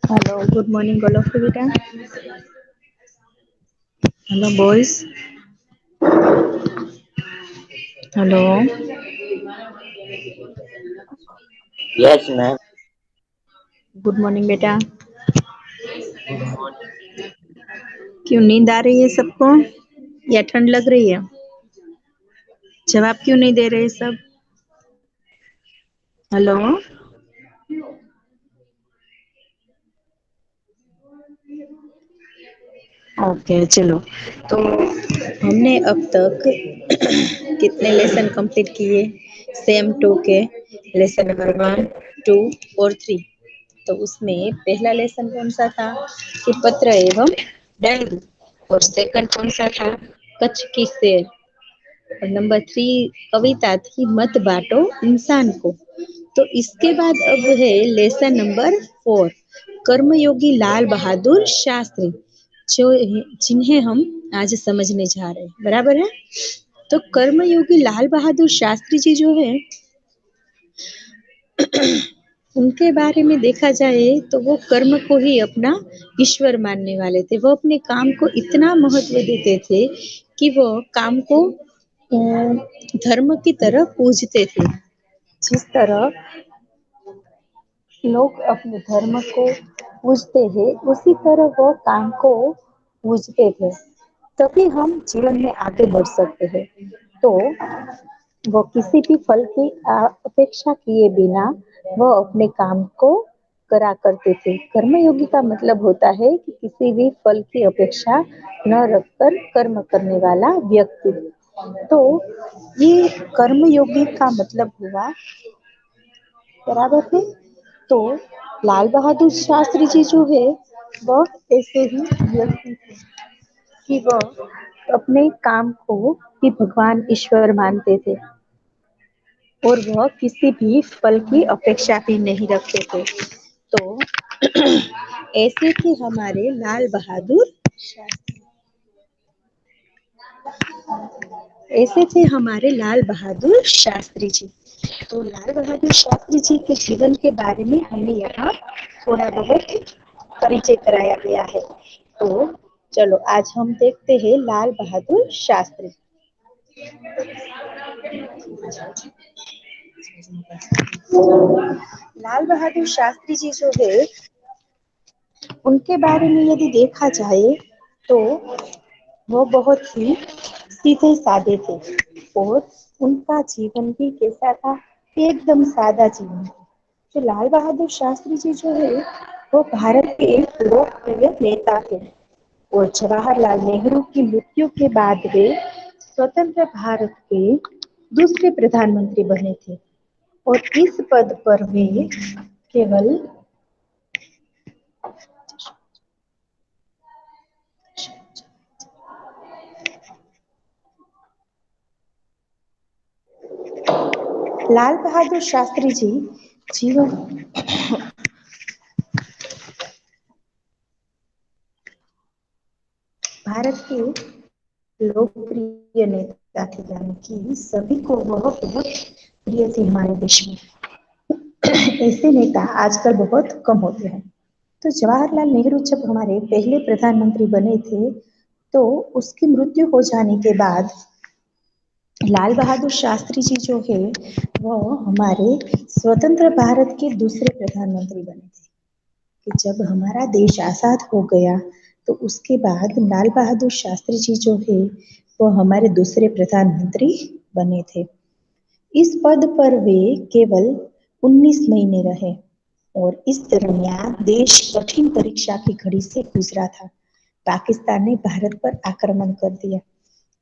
Hello, good morning, all of you, beta. Hello, boys. Hello. Yes, ma'am. Good morning, बेटा. Good morning. क्यों नींद आ रही है सबको या ठंड लग रही है? जवाब क्यों नहीं दे रहे सब? हेलो. ओके, चलो. तो हमने अब तक कितने लेसन कंप्लीट किए? सेम टू के लेसन नंबर 1, 2 और 3. तो उसमें पहला लेसन कौन सा था कि पत्र एवं डायरी, और सेकंड कौन सा था? कच्छ की सेर. और नंबर 3 कविता थी मत बांटो इंसान को. तो इसके बाद अब है लेसन नंबर 4, कर्मयोगी लाल बहादुर शास्त्री, जो जिन्हें हम आज समझने जा रहे हैं. बराबर है. तो कर्मयोगी लाल बहादुर शास्त्री जी जो है उनके बारे में देखा जाए तो वो कर्म को ही अपना ईश्वर मानने वाले थे. वो अपने काम को इतना महत्व देते थे कि वो काम को धर्म की तरह पूजते थे. जिस तरह लोग अपने धर्म को पूजते हैं उसी तरह वो काम को पूजते थे. तभी हम जीवन में आगे बढ़ सकते हैं. तो वो किसी भी फल की अपेक्षा किए बिना वो अपने काम को करा करते थे. कर्मयोगी का मतलब होता है कि किसी भी फल की अपेक्षा न रखकर कर्म करने वाला व्यक्ति. तो ये कर्मयोगी का मतलब हुआ. बराबर है. तो लाल बहादुर शास्त्री जी जो है वह ऐसे ही व्यक्ति थे कि वह अपने काम को ही भगवान ईश्वर मानते थे और वह किसी भी फल की अपेक्षा भी नहीं रखते थे. तो ऐसे थे हमारे लाल बहादुर शास्त्री. ऐसे थे हमारे लाल बहादुर शास्त्री जी. तो लाल बहादुर शास्त्री जी के जीवन के बारे में हमें यहाँ थोड़ा बहुत परिचय कराया गया है. तो चलो आज हम देखते हैं लाल बहादुर शास्त्री. लाल बहादुर शास्त्री जी जो है उनके बारे में यदि देखा जाए तो वो बहुत ही सीधे साधे थे और उनका जीवन भी कैसा था? एकदम सादा जीवन. तो लाल बहादुर शास्त्री जी जो है वो भारत के एक लोकप्रिय नेता थे और जवाहरलाल नेहरू की मृत्यु के बाद वे स्वतंत्र भारत के दूसरे प्रधानमंत्री बने थे और इस पद पर वे केवल लाल बहादुर शास्त्री जी जीवन भारत के लोकप्रिय नेता थे, यानी कि सभी को वह बहुत प्रिय थे हमारे देश में. ऐसे नेता आजकल बहुत कम होते हैं. तो जवाहरलाल नेहरू जब हमारे पहले प्रधानमंत्री बने थे तो उसकी मृत्यु हो जाने के बाद लाल बहादुर शास्त्री जी जो है वो हमारे स्वतंत्र भारत के दूसरे प्रधानमंत्री बने थे. कि जब हमारा देश आजाद हो गया तो उसके बाद लाल बहादुर शास्त्री जी जो है वो हमारे दूसरे प्रधानमंत्री बने थे. इस पद पर वे केवल 19 महीने रहे और इस दरमियान देश कठिन परीक्षा की घड़ी से गुजरा था. पाकिस्तान ने भारत पर आक्रमण कर दिया.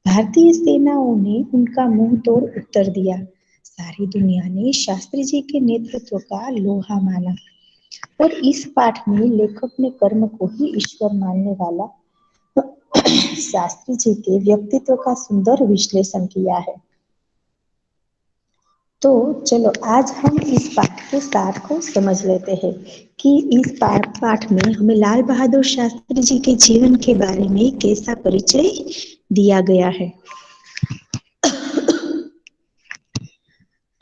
भारतीय सेनाओं ने उनका मुंह तोड़ उत्तर दिया. सारी दुनिया ने शास्त्री जी के नेतृत्व का लोहा माना और इस पाठ में लेखक ने कर्म को ही ईश्वर मानने वाला शास्त्री जी के व्यक्तित्व का सुंदर विश्लेषण किया है. तो चलो आज हम इस पाठ के सार को समझ लेते हैं कि इस पाठ में हमें लाल बहादुर शास्त्री जी के जीवन के बारे में कैसा परिचय दिया गया है.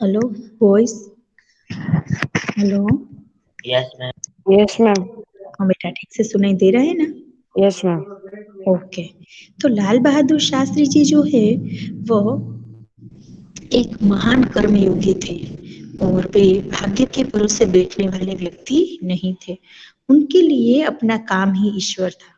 Hello boys. Hello. Yes ma'am. Yes ma'am. हाँ बेटा, ठीक से सुनाई दे रहा है ना? Yes ma'am. ओके। तो लाल बहादुर शास्त्री जी जो है वो एक महान कर्मयोगी थे और वे भाग्य के भरोसे बैठने वाले व्यक्ति नहीं थे। उनके लिए अपना काम ही ईश्वर था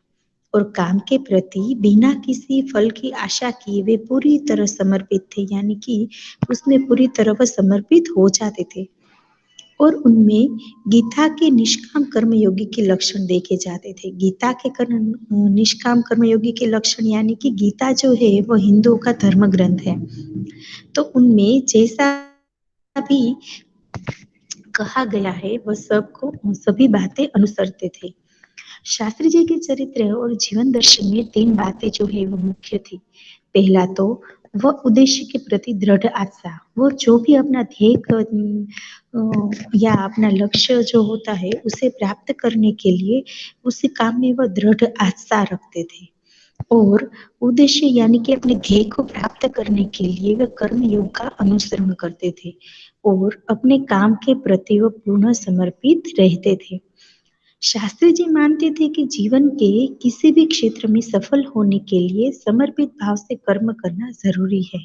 और काम के प्रति बिना किसी फल की आशा किए वे पूरी तरह समर्पित थे, यानी कि उसमें पूरी तरह वह समर्पित हो जाते थे। और उनमें गीता के निष्काम कर्मयोगी के लक्षण देखे जाते थे। गीता के निष्काम कर्मयोगी के लक्षण यानी कि गीता जो है वो हिंदुओं का धर्म ग्रंथ है, तो उनमें जैसा भी कहा गया है वह सबको सभी बातें अनुसरते थे। शास्त्री जी के चरित्र और जीवन दर्शन में 3 बातें जो है वो मुख्य थी। पहला तो वह उद्देश्य के प्रति दृढ़ आस्था, वो जो भी अपना ध्येय या अपना लक्ष्य जो होता है उसे प्राप्त करने के लिए उस काम में वह दृढ़ आस्था रखते थे। और उद्देश्य यानी कि अपने ध्येय को प्राप्त करने के लिए वे कर्म योग का अनुसरण करते थे और अपने काम के प्रति वह पूर्ण समर्पित रहते थे। शास्त्री जी मानते थे कि जीवन के किसी भी क्षेत्र में सफल होने के लिए समर्पित भाव से कर्म करना जरूरी है।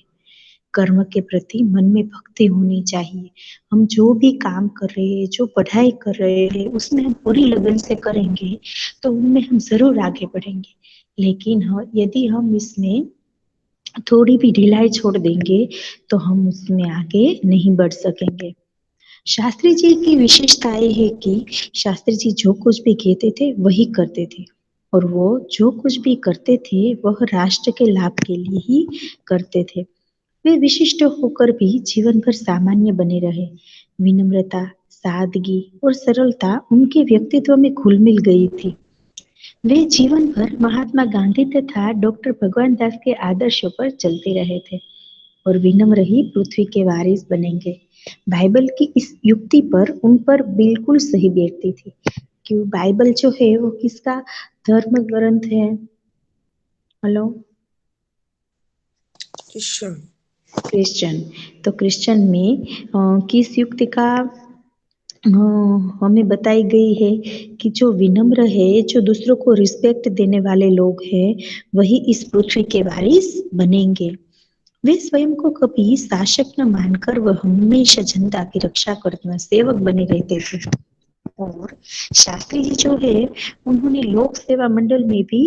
कर्म के प्रति मन में भक्ति होनी चाहिए। हम जो भी काम कर रहे हैं, जो पढ़ाई कर रहे हैं, उसमें हम पूरी लगन से करेंगे तो उनमें हम जरूर आगे बढ़ेंगे। लेकिन यदि हम इसमें थोड़ी भी ढिलाई छोड़ देंगे तो हम उसमें आगे नहीं बढ़ सकेंगे। शास्त्री जी की विशेषता ये है कि शास्त्री जी जो कुछ भी कहते थे वही करते थे और वो जो कुछ भी करते थे वह राष्ट्र के लाभ के लिए ही करते थे। वे विशिष्ट होकर भी जीवन भर सामान्य बने रहे। विनम्रता, सादगी और सरलता उनके व्यक्तित्व में घुल मिल गई थी। वे जीवन भर महात्मा गांधी तथा डॉक्टर भगवान दास के आदर्शों पर चलते रहे थे और विनम्र ही पृथ्वी के वारिस बनेंगे। बाइबल की इस युक्ति पर उन पर बिल्कुल सही बैठती थी। क्यों बाइबल जो है वो किसका धर्म ग्रंथ है? हेलो। क्रिश्चियन। तो क्रिश्चियन में किस युक्ति का हमें बताई गई है कि जो विनम्र है, जो दूसरों को रिस्पेक्ट देने वाले लोग हैं, वही इस पृथ्वी के वारिस बनेंगे। वे स्वयं को कभी शासक न मानकर वह हमेशा जनता की रक्षा करना सेवक बने रहते थे। और शास्त्री जी जो है उन्होंने लोक सेवा मंडल में भी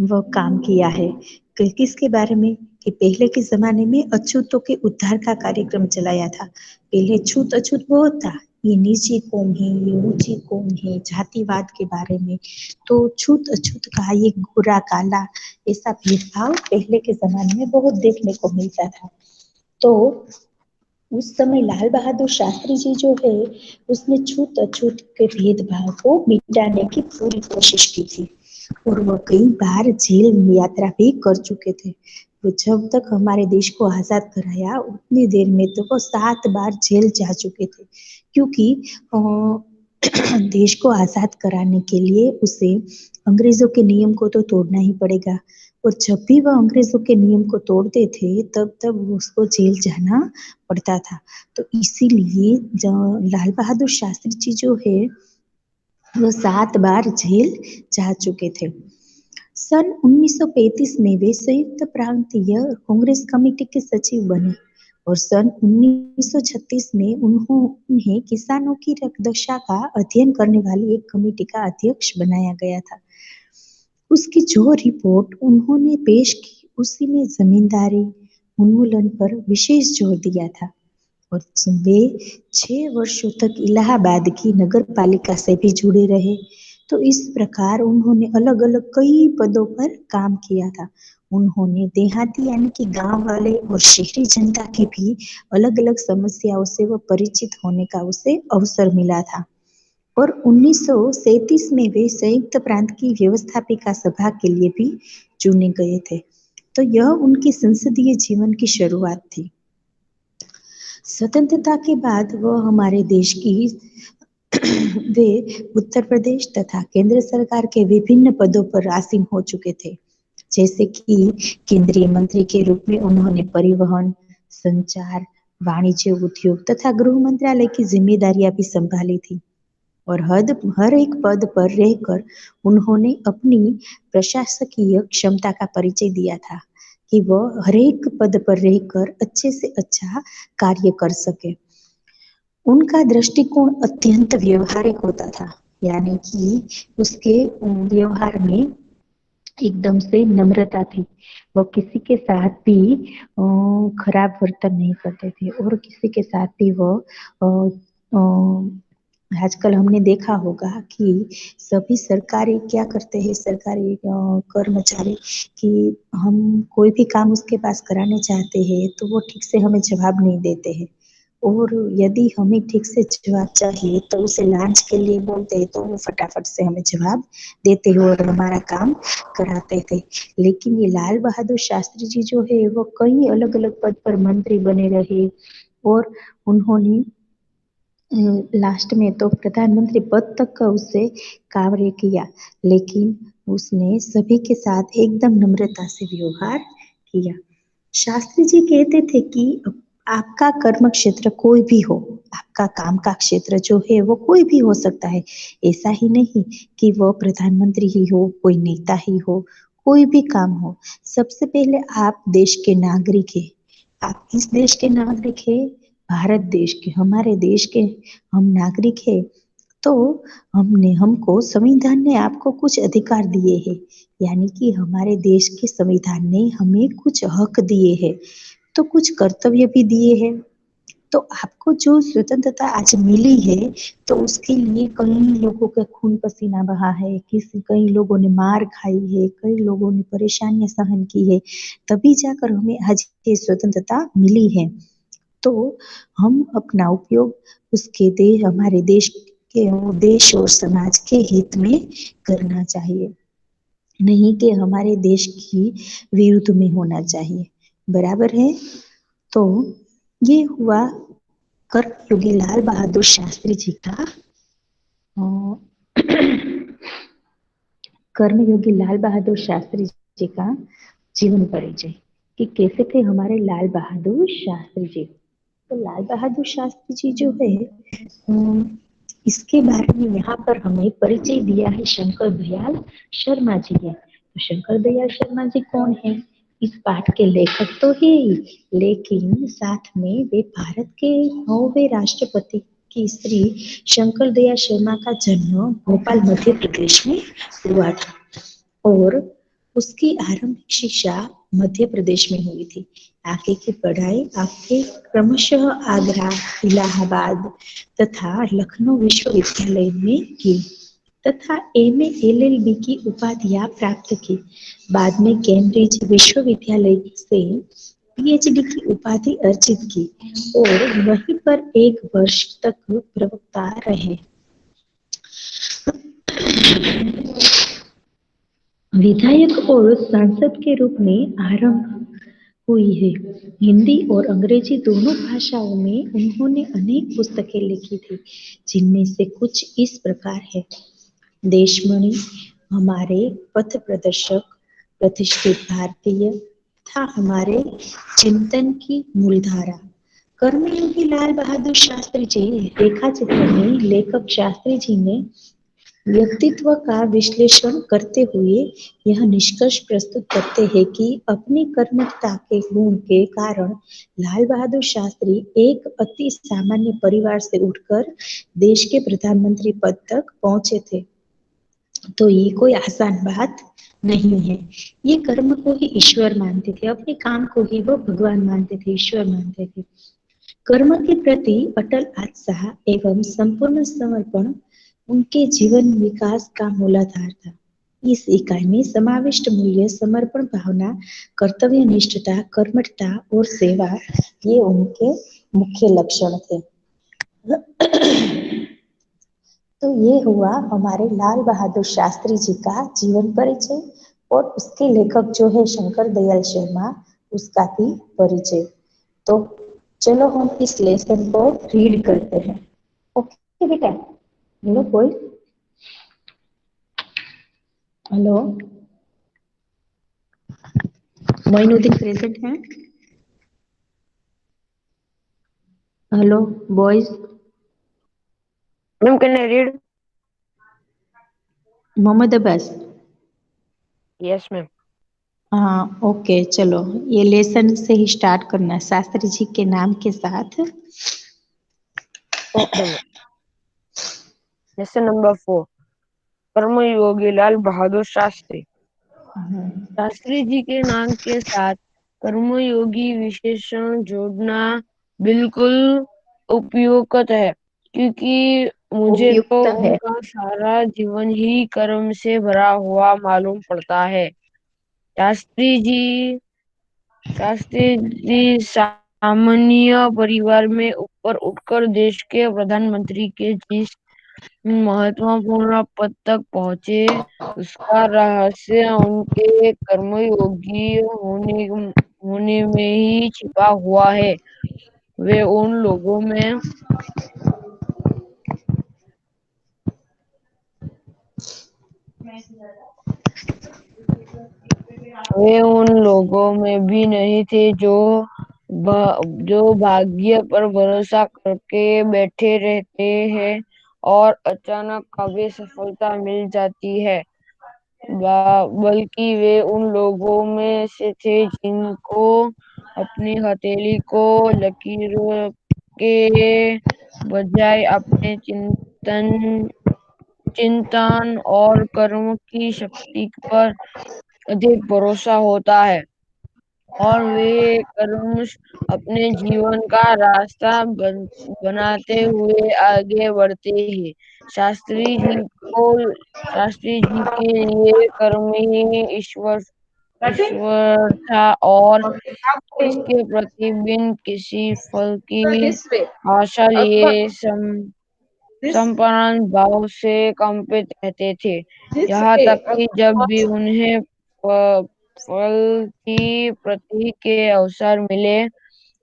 वह काम किया है। किसके बारे में? कि पहले के जमाने में अछूतों के उद्धार का कार्यक्रम चलाया था। पहले छूत अछूत बहुत था, ये नीची कौम है, ये ऊंची कौम है, जातिवाद के बारे में। तो छूत अछूत का ये गोरा काला ऐसा भेदभाव पहले के जमाने में बहुत देखने को मिलता था। तो उस समय लाल बहादुर शास्त्री जी जो है उसने छूत अछूत के भेदभाव को मिटाने की पूरी कोशिश की थी और वह कई बार जेल यात्रा भी कर चुके थे। वो जब तक हमारे देश को आजाद कराया उतनी देर में तो वो 7 बार जेल जा चुके थे, क्योंकि देश को आजाद कराने के लिए उसे अंग्रेजों के नियम को तो तोड़ना ही पड़ेगा और जब भी वह अंग्रेजों के नियम को तोड़ते थे तब तब उसको जेल जाना पड़ता था। तो इसीलिए लाल बहादुर शास्त्री जी जो है वो 7 बार जेल जा चुके थे। सन 1935 में वे संयुक्त प्रांतीय कांग्रेस कमेटी के सचिव बने और सन 1936 में उन्हें किसानों की दशा का अध्ययन करने वाली एक कमेटी का अध्यक्ष बनाया गया था। उसकी जो रिपोर्ट उन्होंने पेश की उसी में जमींदारी उन्मूलन पर विशेष जोर दिया था और वे 6 वर्षों तक इलाहाबाद की नगर पालिका से भी जुड़े रहे। तो इस प्रकार उन्होंने अलग अलग कई पदों पर काम किया था। उन्होंने देहाती यानी कि गांव वाले और शहरी जनता की भी अलग अलग समस्याओं से वो परिचित होने का उसे अवसर मिला था और 1937 में वे संयुक्त प्रांत की व्यवस्थापिका सभा के लिए भी चुने गए थे। तो यह उनकी संसदीय जीवन की शुरुआत थी। स्वतंत्रता के बाद वह हमारे देश की वे उत्तर प्रदेश तथा केंद्र सरकार के विभिन्न पदों पर आसीन हो चुके थे। जैसे कि केंद्रीय मंत्री के रूप में उन्होंने परिवहन, संचार, वाणिज्य, उद्योग तथा गृह मंत्रालय की जिम्मेदारियां भी संभाली थी और हर एक पद पर रहकर उन्होंने अपनी प्रशासकीय क्षमता का परिचय दिया था कि वह हर एक पद पर रहकर अच्छे से अच्छा कार्य कर सके। उनका दृष्टिकोण अत्यंत व्यवहारिक होता था, यानी कि उसके व्यवहार में एकदम से नम्रता थी। वो किसी के साथ भी खराब वर्तन नहीं करते थे और किसी के साथ भी वो आजकल हमने देखा होगा कि सभी सरकारी क्या करते हैं, सरकारी कर्मचारी कि हम कोई भी काम उसके पास कराने चाहते हैं तो वो ठीक से हमें जवाब नहीं देते हैं और यदि हमें ठीक से जवाब चाहिए तो उसे लांच के लिए बोलते हैं तो वो फटाफट से हमें जवाब देते हैं और हमारा काम कराते थे। लेकिन ये लाल बहादुर शास्त्री जी जो है वो कई अलग अलग पद पर मंत्री बने रहे और उन्होंने लास्ट में तो प्रधानमंत्री पद तक का उससे कार्य किया, लेकिन उसने सभी के साथ एकदम नम्रता से व्यवहार किया। शास्त्री जी कहते थे कि आपका कर्म क्षेत्र कोई भी हो, आपका काम का क्षेत्र जो है वो कोई भी हो सकता है। ऐसा ही नहीं कि वो प्रधानमंत्री ही हो, कोई नेता ही हो, कोई भी काम हो। सबसे पहले आप देश के नागरिक है। आप किस देश के नागरिक है? भारत देश के, हमारे देश के हम नागरिक है। तो हमको संविधान ने आपको कुछ अधिकार दिए हैं, यानी कि हमारे देश के संविधान ने हमें कुछ हक दिए हैं, तो कुछ कर्तव्य भी दिए हैं। तो आपको जो स्वतंत्रता आज मिली है तो उसके लिए कई लोगों का खून पसीना बहा है, कई लोगों ने मार खाई है, कई लोगों ने परेशानियां सहन की है, तभी जाकर हमें आज ये स्वतंत्रता मिली है। तो हम अपना उपयोग उसके हमारे देश और समाज के हित में करना चाहिए, नहीं कि हमारे देश की विरुद्ध में होना चाहिए। बराबर है? तो ये हुआ कर्मयोगी लाल बहादुर शास्त्री जी का कर्मयोगी लाल बहादुर शास्त्री जी का जीवन परिचय कि कैसे थे हमारे लाल बहादुर शास्त्री जी। तो लाल बहादुर शास्त्री जी जो है इसके बारे में यहाँ पर हमें परिचय दिया है शंकर दयाल शर्मा जी ने। तो शंकर दयाल शर्मा जी कौन है? इस पाठ के लेखक तो है ही, लेकिन साथ में वे भारत के 9वें राष्ट्रपति की श्री शंकर दयाल शर्मा का जन्म भोपाल मध्य प्रदेश में हुआ था और उसकी आरंभिक शिक्षा मध्य प्रदेश में हुई थी। आगे की पढ़ाई आपके क्रमशः आगरा, इलाहाबाद तथा लखनऊ विश्वविद्यालय में की तथा एमए एलएलबी की उपाधियां प्राप्त की। बाद में कैम्ब्रिज विश्वविद्यालय से पीएचडी की उपाधि अर्जित की और वहीं पर 1 वर्ष तक प्रवक्ता रहे। विधायक और सांसद के रूप में आरंभ हुई है। हिंदी और अंग्रेजी दोनों भाषाओं में उन्होंने अनेक पुस्तकें लिखी थी, जिनमें से कुछ इस प्रकार है। देशमणि, हमारे पथ प्रदर्शक, प्रतिष्ठित भारतीय था हमारे चिंतन की मूलधारा। कर्मयोगी लाल बहादुर शास्त्री जी रेखा चित्र में लेखक शास्त्री जी ने व्यक्तित्व का विश्लेषण करते हुए यह निष्कर्ष प्रस्तुत करते हैं कि अपनी कर्मठता के गुण के कारण लाल बहादुर शास्त्री एक अति सामान्य परिवार से उठकर देश के प्रधानमंत्री पद तक पहुंचे थे। तो ये कोई आसान बात नहीं है। ये कर्म को ही ईश्वर मानते थे, अपने काम को ही वो भगवान मानते थे, ईश्वर मानते थे। कर्म के प्रति अटल आस्था एवं संपूर्ण समर्पण उनके जीवन विकास का मूलाधार था। इस इकाई में समाविष्ट मूल्य समर्पण भावना, कर्तव्य निष्ठता, कर्मठता और सेवा ये उनके मुख्य लक्षण थे। तो ये हुआ हमारे लाल बहादुर शास्त्री जी का जीवन परिचय और उसके लेखक जो है शंकर दयाल शर्मा, उसका भी परिचय। तो चलो हम इस लेसन को रीड करते हैं। ओके बेटा, हेलो कोई, हेलो, मोइनुद्दीन प्रेजेंट है? Hello boys, Ma'am, can I read? Mohammad Abbas. Yes, ma'am. हाँ ओके, चलो ये लेसन से ही स्टार्ट करना है शास्त्री जी के नाम के साथ। Okay, ma'am. Lesson number 4. कर्मयोगी लाल बहादुर शास्त्री। शास्त्री जी के नाम के साथ कर्मयोगी विशेषण जोड़ना बिल्कुल उपयुक्त है, क्योंकि मुझे तो उपयुक्त है। उनका सारा जीवन ही कर्म से भरा हुआ मालूम पड़ता है। शास्त्री जी शास्त्री जी सामान्य परिवार में ऊपर उठकर देश के प्रधानमंत्री के जिस महत्वपूर्ण पद तक पहुंचे, उसका रहस्य उनके कर्मयोगी होने में ही छिपा हुआ है। वे उन लोगों में वे उन लोगों में भी नहीं थे जो भाग्य पर भरोसा करके बैठे रहते हैं और अचानक कभी सफलता मिल जाती है, बल्कि वे उन लोगों में से थे जिनको अपनी हथेली को लकीरों के बजाय अपने चिंतन और कर्म की शक्ति पर अधिक भरोसा होता है, और वे कर्मश अपने जीवन का रास्ता बनाते हुए आगे बढ़ते हैं। शास्त्री जी को शास्त्री जी के लिए कर्म ही ईश्वर था, और इसके प्रति बिन किसी फल की आशा लिए समर्पण भाव से कंपित रहते थे। यहाँ तक कि जब भी उन्हें फल की प्राप्ति के अवसर मिले,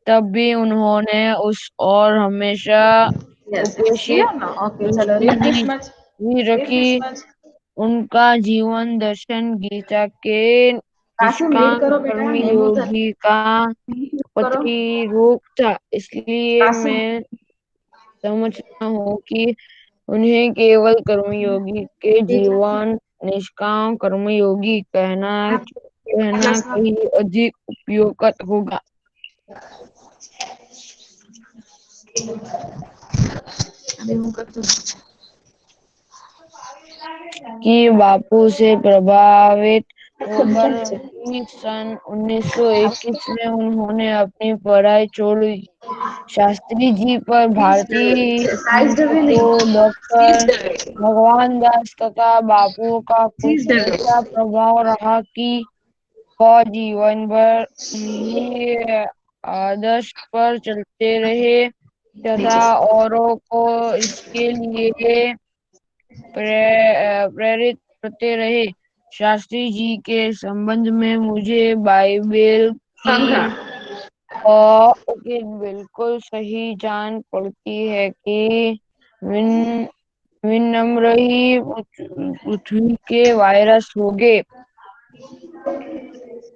तब भी उन्होंने उस और हमेशा उपेक्षित दृष्टि ही रखी। उनका जीवन दर्शन गीता के निष्काम कर्मयोगी का प्रतिरूप था। इसलिए मैं समझता हूँ कि उन्हें केवल कर्मयोगी के जीवन निष्काम कर्मयोगी कहना कहीं अधिक उपयुक्त होगा। कि बापू से प्रभावित होकर ही सन 1921 में उन्होंने अपनी पढ़ाई छोड़ दी। शास्त्री जी पर भारतीय हिंदू डॉक्टर भगवान दास तथा बापू का कुछ ऐसा प्रभाव रहा कि वह जीवन भर उन्हीं आदर्श पर चलते रहे तथा औरों को इसके लिए प्रेरित करते रहे। शास्त्री जी के संबंध में मुझे बाइबल की बिल्कुल सही जान पड़ती है कि विन विनम्र ही पृथ्वी के वायरस होंगे।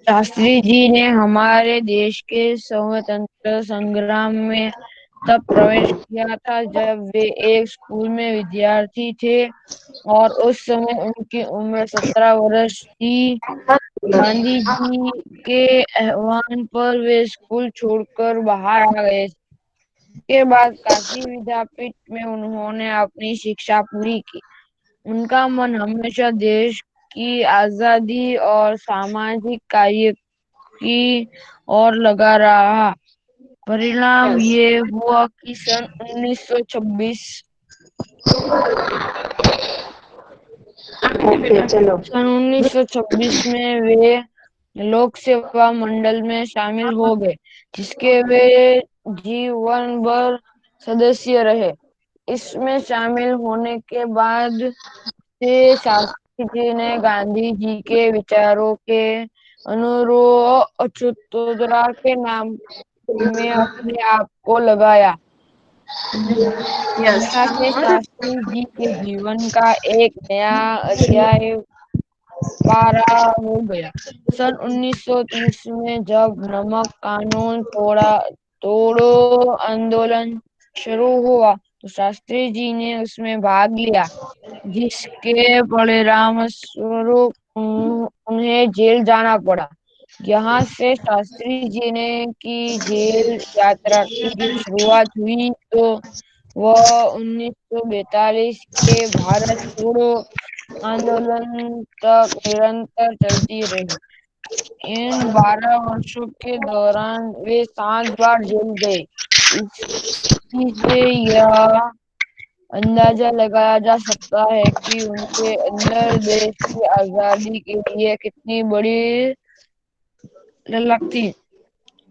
शास्त्री जी ने हमारे देश के स्वतंत्र संग्राम में तब प्रवेश किया था जब वे एक स्कूल में विद्यार्थी थे, और उस समय उनकी उम्र 17 वर्ष थी। गांधी जी के आह्वान पर वे स्कूल छोड़कर बाहर आ गए। के बाद काशी विद्यापीठ में उन्होंने अपनी शिक्षा पूरी की। उनका मन हमेशा देश की आजादी और सामाजिक कार्य की ओर लगा रहा। परिणाम ये हुआ कि सन 1926 में वे लोक सेवा मंडल में शामिल हो गए, जिसके वे जीवन भर सदस्य रहे। इसमें शामिल होने के बाद से शास्त्री जी ने गांधी जी के विचारों के अनुरूप अच्युतोदरा के नाम में अपने आप को लगाया। यहाँ से शास्त्री जी के जीवन का एक नया अध्याय पारा हो गया। सन 1930 में जब नमक कानून तोड़ो आंदोलन शुरू हुआ तो शास्त्री जी ने उसमें भाग लिया, जिसके परिणाम स्वरूप उन्हें जेल जाना पड़ा। यहाँ से शास्त्री जी ने की जेल यात्रा की शुरुआत हुई तो वह 1942 के भारत छोड़ो आंदोलन तक निरंतर चलती रही। इन 12 वर्षों के दौरान वे 7 बार जेल गए। इससे यह अंदाजा लगाया जा सकता है कि उनके अंदर देश की आजादी के लिए कितनी बड़ी ललक थी।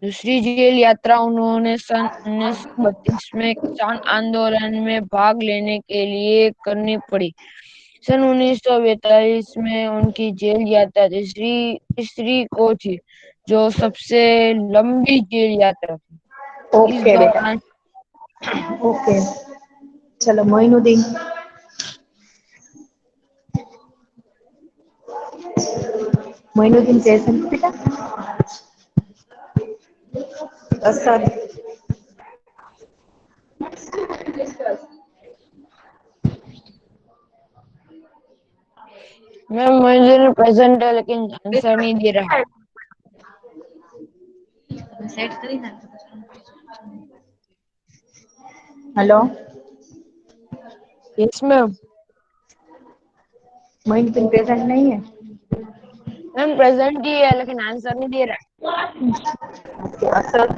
दूसरी जेल यात्रा उन्होंने सन 1932 में किसान आंदोलन में भाग लेने के लिए करनी पड़ी। सन 1942 में उनकी जेल यात्रा तीसरी को थी, जो सबसे लंबी जेल यात्रा थी। इस ओके बेटा, दौरान ओके। चलो मोइनुद्दीन। मोइनुद्दीन प्रेजेंट बेटा। असद। मैम मुझे प्रेजेंट है लेकिन आंसर नहीं दे रहा। Hello, yes ma'am. Moinuddin present नहीं है। मैम प्रेजेंट ही है लेकिन आंसर नहीं दे रहा। असद।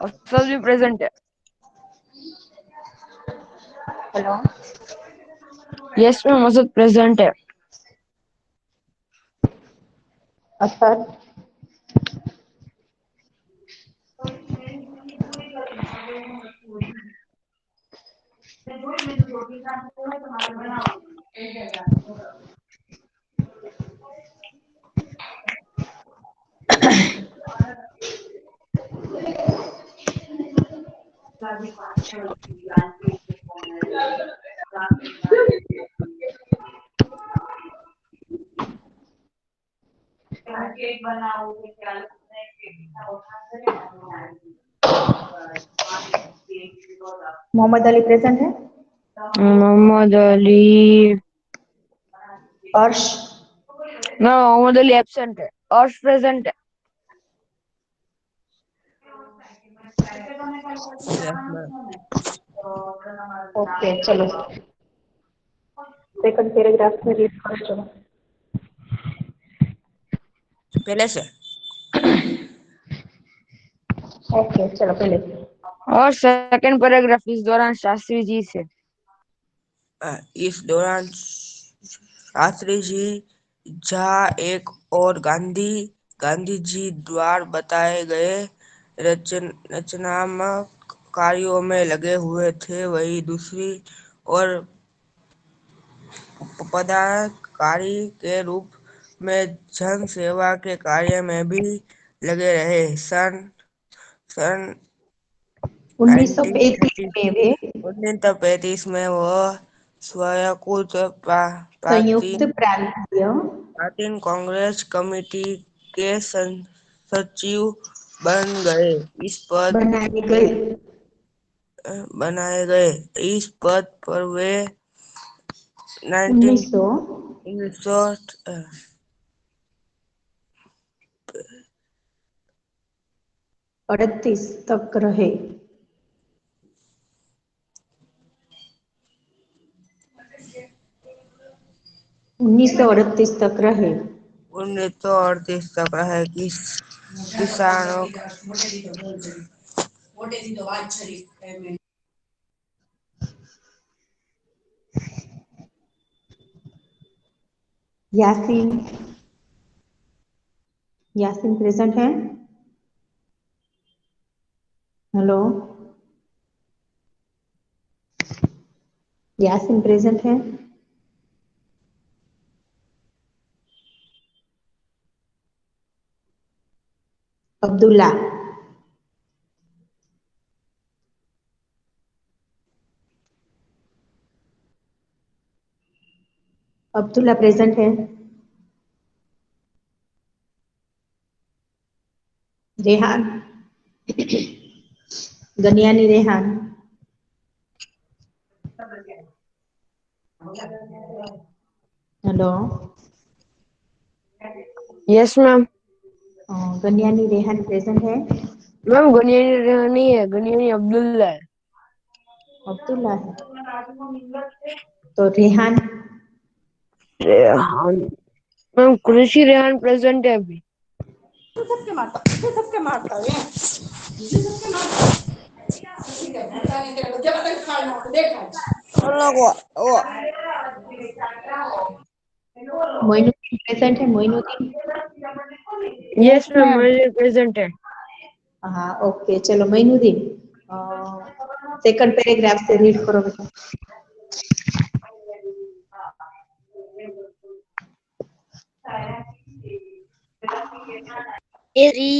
और सब भी प्रेजेंट है। Hello, yes ma'am Asad present है। असद। मोहम्मद अली प्रेजेंट है। मोहम्मद अली अर्श। मोहम्मद अली एब्सेंट है और प्रेजेंट है। Yes, ma'am. ओके चलो, सेकंड पैराग्राफ में रीड करो। चलो पहले से ओके, चलो पहले। और सेकंड पैराग्राफ इस दौरान शास्त्री जी से। इस दौरान शास्त्री जी जहाँ एक और गांधी जी द्वारा बताए गए रचनात्मक कार्यों में लगे हुए थे, वही दूसरी ओर पदाधिकारी के रूप में जन सेवा के कार्य में भी लगे रहे। सन सन 1935 में वे 1935 में वह स्वायत्त संयुक्त प्राचीन प्रांतीय प्राचीन कांग्रेस कमेटी के सचिव बन गए। इस पद बनाए गए। बनाए गए। इस पद पर वे 19 1938 तक रहे। 1938 तक रहे। 1938 तक रहे। किसानों यासीन। यासीन प्रेजेंट है। हेलो, यासीन प्रेजेंट है। अब्दुल्ला। अब्दुल्ला प्रेजेंट है। Rehan. Ganiyani Rehan. Hello. Yes ma'am. Ganiyani Rehan present है। मैम गनियानी रेहान नहीं है, गनियानी अब्दुल्ला है। अब्दुल्ला है तो रेहान। रेहान मैम, कुरैशी रेहान प्रेजेंट है अभी। मोइनुद्दीन प्रेजेंट है। मोइनुद्दीन। यस मैम, मुझे प्रेजेंट है। हाँ ओके, चलो मोइनुद्दीन सेकंड पैराग्राफ से रीड करो बेटा।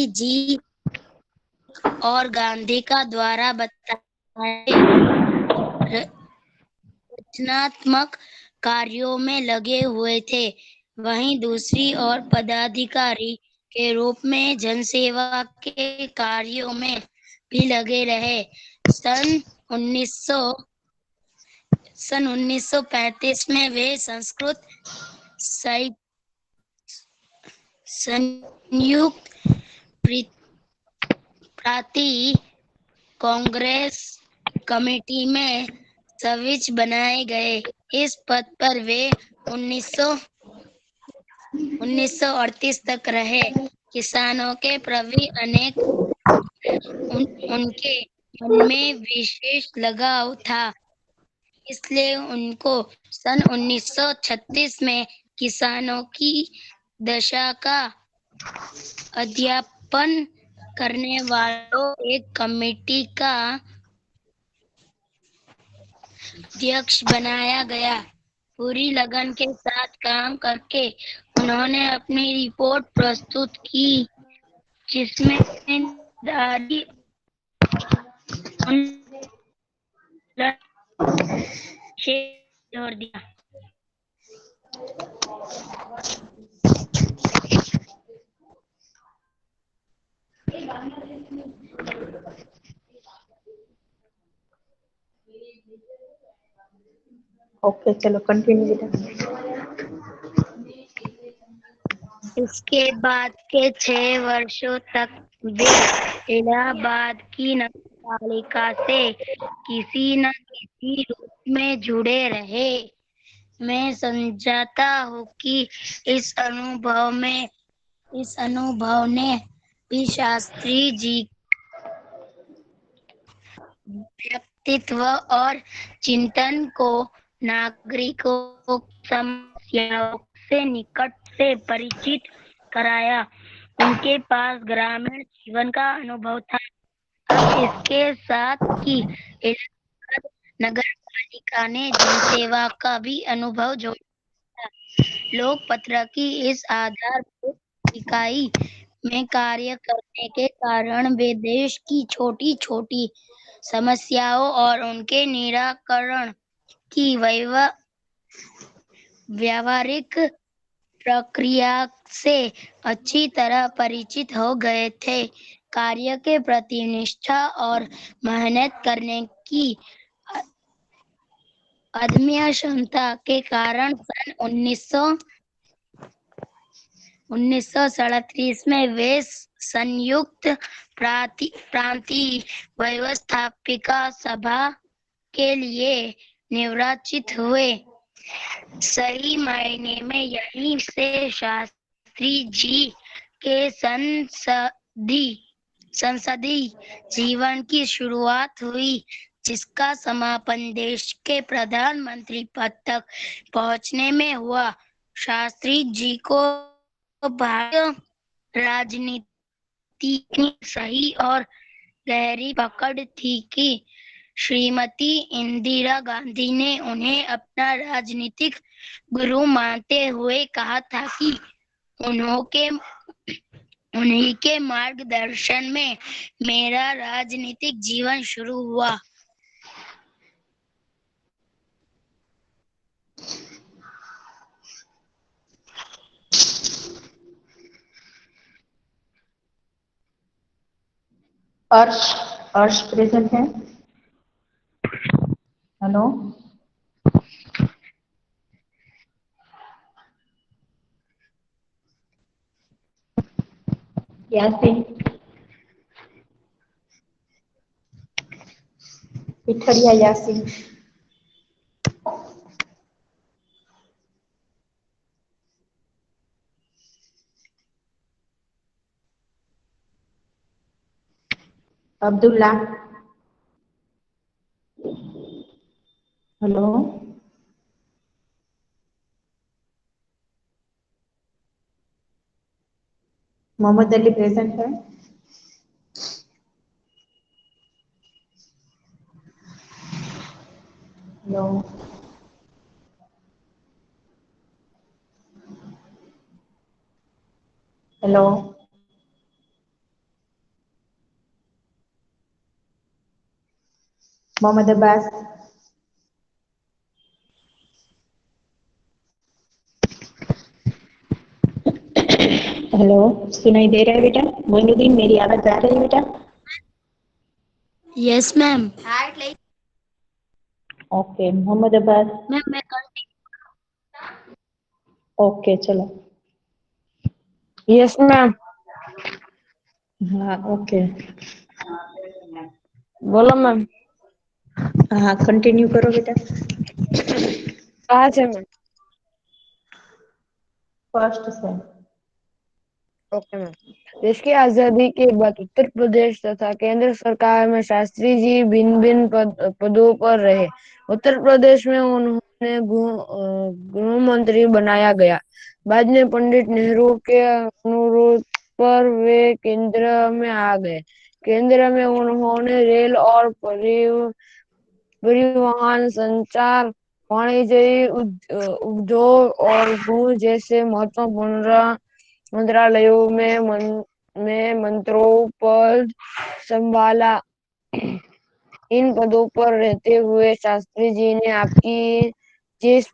जी और गांधी का द्वारा बताए रचनात्मक कार्यों में लगे हुए थे, वहीं दूसरी ओर पदाधिकारी के रूप में जनसेवा के कार्यों में भी लगे रहे। सन 1935 में वे संयुक्त प्रांतीय कांग्रेस कमेटी में सचिव बनाए गए। इस पद पर वे 1938 तक रहे। किसानों के प्रति उनके मन में विशेष लगाव था, इसलिए उनको सन 1936 में किसानों की दशा का अध्ययन करने वालों एक कमेटी का अध्यक्ष बनाया गया। पूरी लगन के साथ काम करके उन्होंने अपनी रिपोर्ट प्रस्तुत की, जिसमें दादी जोर दिया। ओके चलो कंटिन्यू बेटा। इसके बाद के 6 वर्षों तक वे इलाहाबाद की नगरपालिका से किसी न किसी रूप में जुड़े रहे। मैं समझता हूँ कि इस अनुभव ने भी शास्त्री जी व्यक्तित्व और चिंतन को नागरिकों की समस्याओं से निकट से परिचित कराया। उनके पास ग्रामीण जीवन का अनुभव था। अब इसके साथ ही इलाहाबाद नगर पालिका ने जनसेवा का भी अनुभव जोड़ा। लोकपत्र की इस आधारभूत इकाई में कार्य करने के कारण वे देश की छोटी छोटी समस्याओं और उनके निराकरण की व्यावहारिक प्रक्रिया से अच्छी तरह परिचित हो गए थे। कार्य के प्रति निष्ठा और मेहनत करने की अदम्य क्षमता के कारण सन 1937 में वे संयुक्त प्रांतीय व्यवस्थापिका सभा के लिए निर्वाचित हुए। सही मायने में यहीं से शास्त्री जी के संसदीय जीवन की शुरुआत हुई, जिसका समापन देश के प्रधानमंत्री पद तक पहुंचने में हुआ। शास्त्री जी को भारतीय राजनीति की सही और गहरी पकड़ थी कि श्रीमती इंदिरा गांधी ने उन्हें अपना राजनीतिक गुरु मानते हुए कहा था कि उन्हीं के मार्गदर्शन में मेरा राजनीतिक जीवन शुरू हुआ। अर्श अर्श प्रेजेंट है? Hello, Yasin, Pithadiya Yasin, Abdullah, hello, Mohammad Ali present है? Hello, hello, Mohammad Abbas, hello, सुनाई दे रहा है बेटा? मोइनुद्दीन, मेरी आवाज आ रही है बेटा? Yes ma'am. Okay, Mohammad Abbas, ma'am मैं ओके चलो। Yes ma'am. हाँ ओके, बोलो मैम। हाँ कंटिन्यू करो बेटा। कहाँ से मैम? फर्स्ट से। Okay ma'am. देश की आजादी के बाद उत्तर प्रदेश तथा केंद्र सरकार में शास्त्री जी भिन्न भिन्न पदों पर रहे। उत्तर प्रदेश में उन्होंने गृह मंत्री बनाया गया। बाद में पंडित नेहरू के अनुरोध पर वे केंद्र में आ गए। केंद्र में उन्होंने रेल और परिवहन, संचार, वाणिज्य, उद्योग और गृह जैसे महत्वपूर्ण मंत्रालयों में मंत्रोपद संभाला। इन पदों पर रहते हुए शास्त्री जी ने आपकी जिस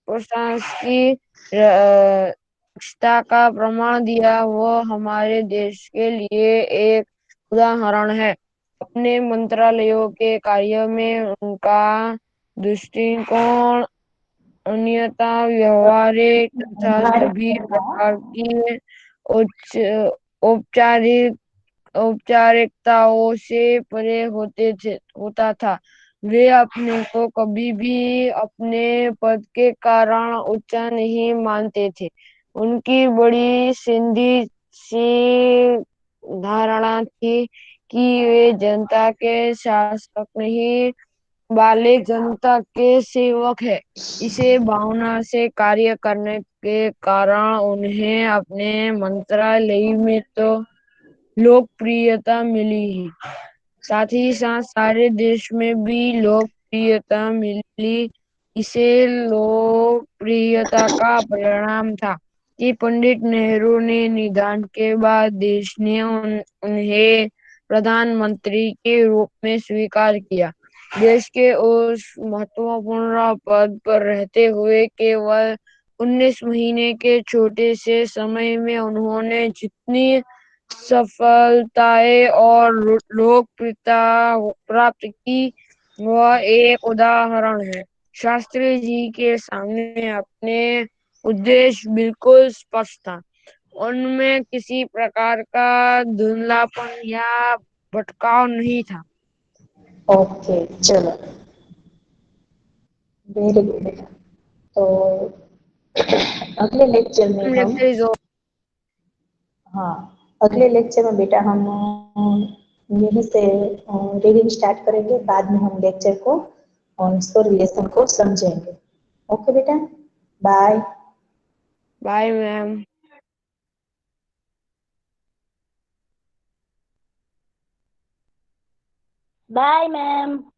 प्रशासकीय दक्षता का प्रमाण दिया वह हमारे देश के लिए एक उदाहरण है। अपने मंत्रालयों के कार्य में उनका दृष्टिकोण अन्यथा व्यवहारिक तथा भारत सभी में था। प्रकार की औच- औपचारिक औपचारिकताओं से परे होता था। वे अपने को कभी भी अपने पद के कारण ऊंचा नहीं मानते थे। उनकी बड़ी सीधी सी धारणा थी कि वे जनता के शासक नहीं वाले जनता के सेवक है। इसे भावना से कार्य करने के कारण उन्हें अपने मंत्रालय में तो लोकप्रियता मिली ही, साथ ही साथ सारे देश में भी लोकप्रियता मिली। इसे लोकप्रियता का परिणाम था कि पंडित नेहरू ने निधन के बाद देश ने उन्हें प्रधानमंत्री के रूप में स्वीकार किया। देश के उस महत्वपूर्ण पद पर रहते हुए केवल 19 महीने के छोटे से समय में उन्होंने जितनी सफलताएं और लोकप्रियता प्राप्त की वह एक उदाहरण है। शास्त्री जी के सामने अपने उद्देश्य बिल्कुल स्पष्ट था। उनमें किसी प्रकार का धुंधलापन या भटकाव नहीं था। ओके चलो, वेरी गुड बेटा। तो अगले लेक्चर में हम, लेक्चर इज हाँ अगले लेक्चर में बेटा हम यहीं से रीडिंग स्टार्ट करेंगे। बाद में हम लेक्चर को और इसको रिलेशन को समझेंगे। ओके बेटा, bye. Bye ma'am. Bye ma'am.